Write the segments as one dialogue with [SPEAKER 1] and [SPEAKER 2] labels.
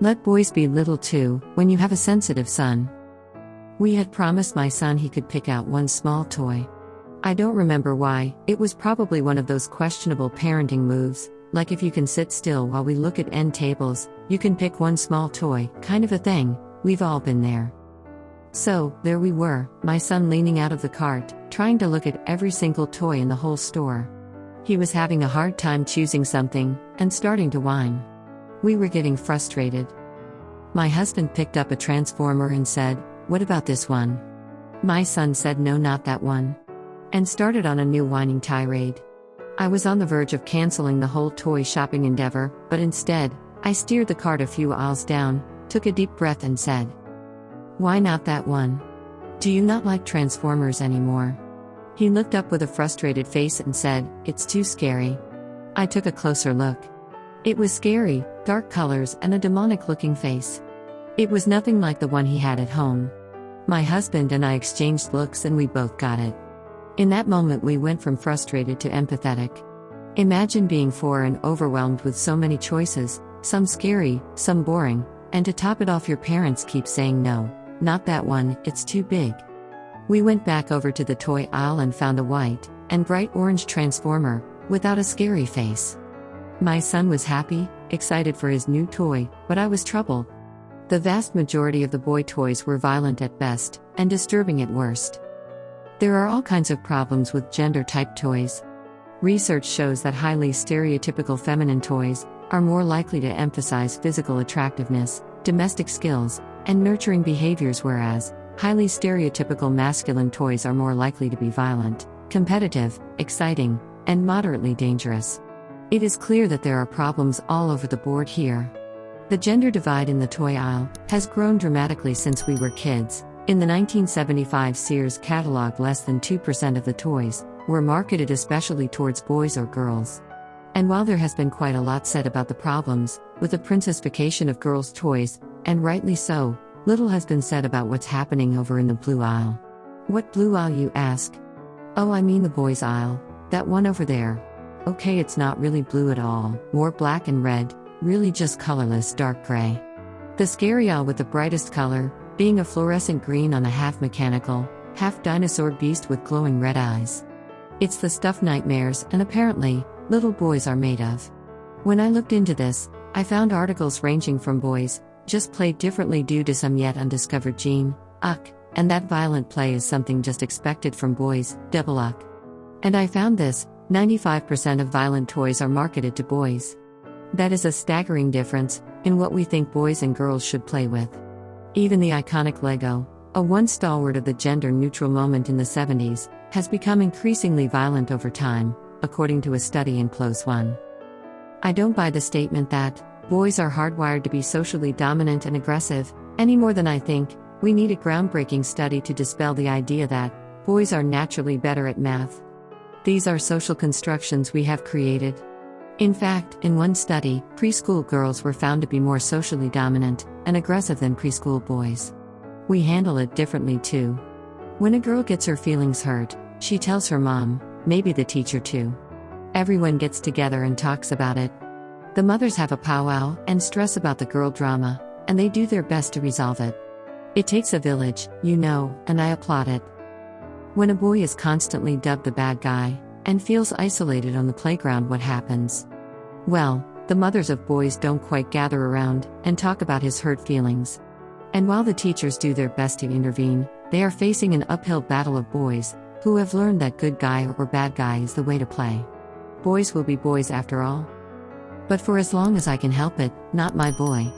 [SPEAKER 1] Let boys be little too, when you have a sensitive son. We had promised my son he could pick out one small toy. I don't remember why, it was probably one of those questionable parenting moves, like if you can sit still while we look at end tables, you can pick one small toy, kind of a thing. We've all been there. So, there we were, my son leaning out of the cart, trying to look at every single toy in the whole store. He was having a hard time choosing something, and starting to whine. We were getting frustrated. My husband picked up a transformer and said, "What about this one?" My son said no, not that one. And started on a new whining tirade. I was on the verge of canceling the whole toy shopping endeavor, but instead, I steered the cart a few aisles down, took a deep breath and said, "Why not that one? Do you not like Transformers anymore?" He looked up with a frustrated face and said, "It's too scary." I took a closer look. It was scary, dark colors and a demonic-looking face. It was nothing like the one he had at home. My husband and I exchanged looks and we both got it. In that moment we went from frustrated to empathetic. Imagine being 4 and overwhelmed with so many choices, some scary, some boring, and to top it off your parents keep saying no, not that one, it's too big. We went back over to the toy aisle and found a white and bright orange transformer, without a scary face. My son was happy, excited for his new toy, but I was troubled. The vast majority of the boy toys were violent at best, and disturbing at worst. There are all kinds of problems with gender-type toys. Research shows that highly stereotypical feminine toys are more likely to emphasize physical attractiveness, domestic skills, and nurturing behaviors, whereas highly stereotypical masculine toys are more likely to be violent, competitive, exciting, and moderately dangerous. It is clear that there are problems all over the board here. The gender divide in the toy aisle has grown dramatically since we were kids. In the 1975 Sears catalog, less than 2% of the toys were marketed especially towards boys or girls. And while there has been quite a lot said about the problems with the princessification of girls' toys, and rightly so, little has been said about what's happening over in the blue aisle. What blue aisle, you ask? Oh, I mean the boys' aisle, that one over there. Okay, it's not really blue at all, more black and red, really just colorless dark gray. The scary aisle with the brightest color being a fluorescent green on a half-mechanical, half-dinosaur beast with glowing red eyes. It's the stuff nightmares and apparently, little boys are made of. When I looked into this, I found articles ranging from boys just play differently due to some yet undiscovered gene, UCK, and that violent play is something just expected from boys, double UCK. And I found this, 95% of violent toys are marketed to boys. That is a staggering difference in what we think boys and girls should play with. Even the iconic Lego, a once stalwart of the gender-neutral moment in the 70s, has become increasingly violent over time, according to a study in PLOS One. I don't buy the statement that boys are hardwired to be socially dominant and aggressive, any more than I think we need a groundbreaking study to dispel the idea that boys are naturally better at math. These are social constructions we have created. In fact, in one study, preschool girls were found to be more socially dominant and aggressive than preschool boys. We handle it differently too. When a girl gets her feelings hurt, she tells her mom, maybe the teacher too. Everyone gets together and talks about it. The mothers have a powwow and stress about the girl drama, and they do their best to resolve it. It takes a village, you know, and I applaud it. When a boy is constantly dubbed the bad guy, and feels isolated on the playground, what happens? Well, the mothers of boys don't quite gather around and talk about his hurt feelings. And while the teachers do their best to intervene, they are facing an uphill battle of boys who have learned that good guy or bad guy is the way to play. Boys will be boys after all. But for as long as I can help it, not my boy.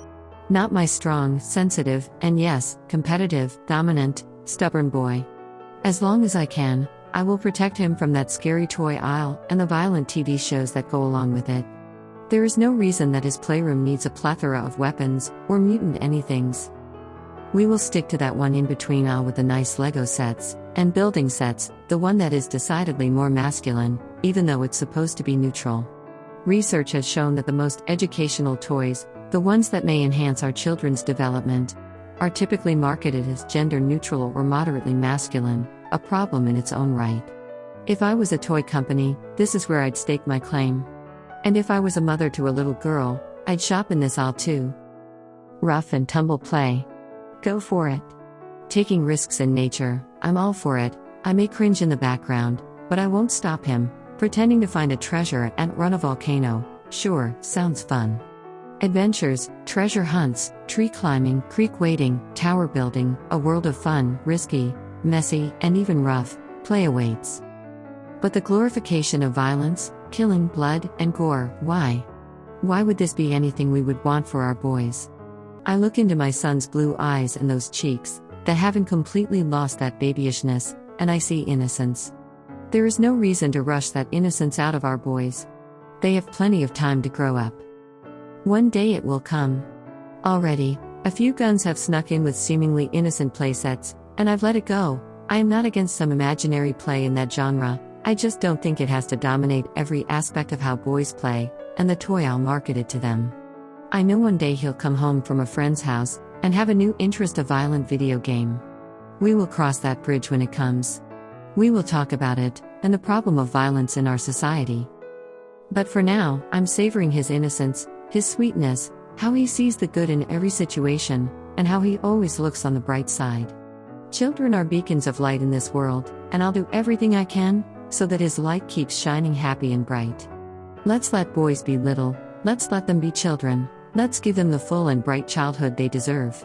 [SPEAKER 1] Not my strong, sensitive, and yes, competitive, dominant, stubborn boy. As long as I can, I will protect him from that scary toy aisle and the violent TV shows that go along with it. There is no reason that his playroom needs a plethora of weapons or mutant anythings. We will stick to that one in-between aisle with the nice Lego sets and building sets, the one that is decidedly more masculine, even though it's supposed to be neutral. Research has shown that the most educational toys, the ones that may enhance our children's development, are typically marketed as gender-neutral or moderately masculine, a problem in its own right. If I was a toy company, this is where I'd stake my claim. And if I was a mother to a little girl, I'd shop in this aisle too. Rough and tumble play. Go for it. Taking risks in nature, I'm all for it. I may cringe in the background, but I won't stop him. Pretending to find a treasure and run a volcano, sure, sounds fun. Adventures, treasure hunts, tree climbing, creek wading, tower building, a world of fun, risky, messy, and even rough, play awaits. But the glorification of violence, killing, blood, and gore, why? Why would this be anything we would want for our boys? I look into my son's blue eyes and those cheeks, that haven't completely lost that babyishness, and I see innocence. There is no reason to rush that innocence out of our boys. They have plenty of time to grow up. One day it will come. Already, a few guns have snuck in with seemingly innocent playsets, and I've let it go. I am not against some imaginary play in that genre, I just don't think it has to dominate every aspect of how boys play, and the toy I'll market it to them. I know one day he'll come home from a friend's house, and have a new interest, a violent video game. We will cross that bridge when it comes. We will talk about it, and the problem of violence in our society. But for now, I'm savoring his innocence, his sweetness, how he sees the good in every situation, and how he always looks on the bright side. Children are beacons of light in this world, and I'll do everything I can, so that his light keeps shining happy and bright. Let's let boys be little, let's let them be children, let's give them the full and bright childhood they deserve.